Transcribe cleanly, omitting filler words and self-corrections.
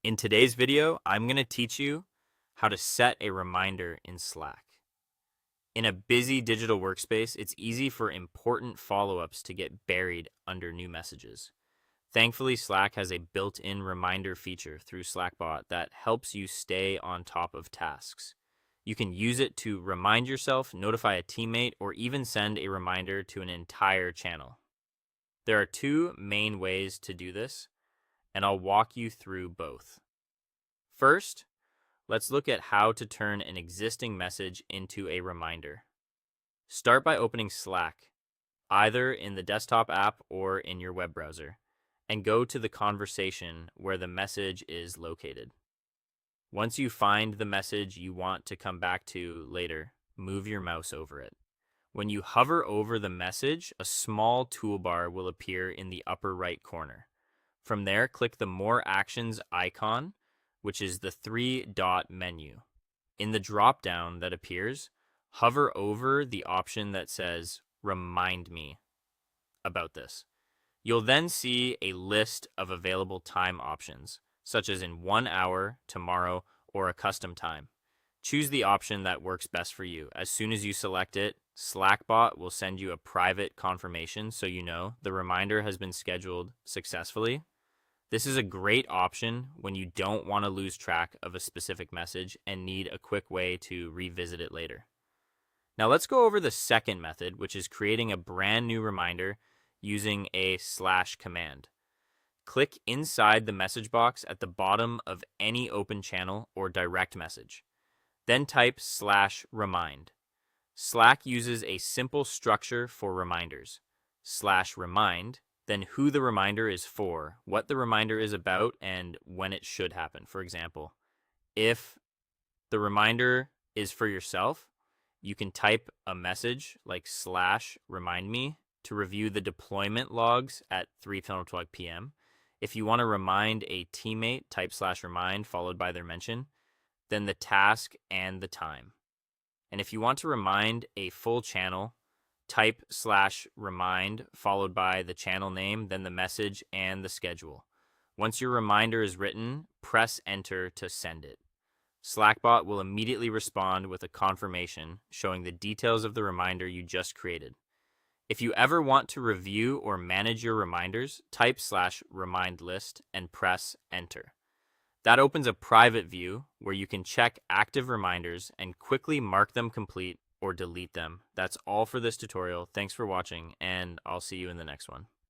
In today's video, I'm going to teach you how to set a reminder in Slack. In a busy digital workspace, it's easy for important follow-ups to get buried under new messages. Thankfully, Slack has a built-in reminder feature through Slackbot that helps you stay on top of tasks. You can use it to remind yourself, notify a teammate, or even send a reminder to an entire channel. There are two main ways to do this, and I'll walk you through both. First, let's look at how to turn an existing message into a reminder. Start by opening Slack, either in the desktop app or in your web browser, and go to the conversation where the message is located. Once you find the message you want to come back to later, move your mouse over it. When you hover over the message, a small toolbar will appear in the upper right corner. From there, click the More Actions icon, which is the three-dot menu. In the drop-down that appears, hover over the option that says Remind Me about this. You'll then see a list of available time options, such as in 1 hour, tomorrow, or a custom time. Choose the option that works best for you. As soon as you select it, Slackbot will send you a private confirmation so you know the reminder has been scheduled successfully. This is a great option when you don't want to lose track of a specific message and need a quick way to revisit it later. Now let's go over the second method, which is creating a brand new reminder using a / command. Click inside the message box at the bottom of any open channel or direct message. Then type /remind. Slack uses a simple structure for reminders. /remind, then who the reminder is for, what the reminder is about, and when it should happen. For example, if the reminder is for yourself, you can type a message like /remind me to review the deployment logs at 3:12 p.m. If you want to remind a teammate, type /remind followed by their mention, then the task and the time. And if you want to remind a full channel, type /remind followed by the channel name, then the message and the schedule. Once your reminder is written, press enter to send it. Slackbot will immediately respond with a confirmation showing the details of the reminder you just created. If you ever want to review or manage your reminders, type /remind list and press enter. That opens a private view where you can check active reminders and quickly mark them complete or delete them. That's all for this tutorial. Thanks for watching, and I'll see you in the next one.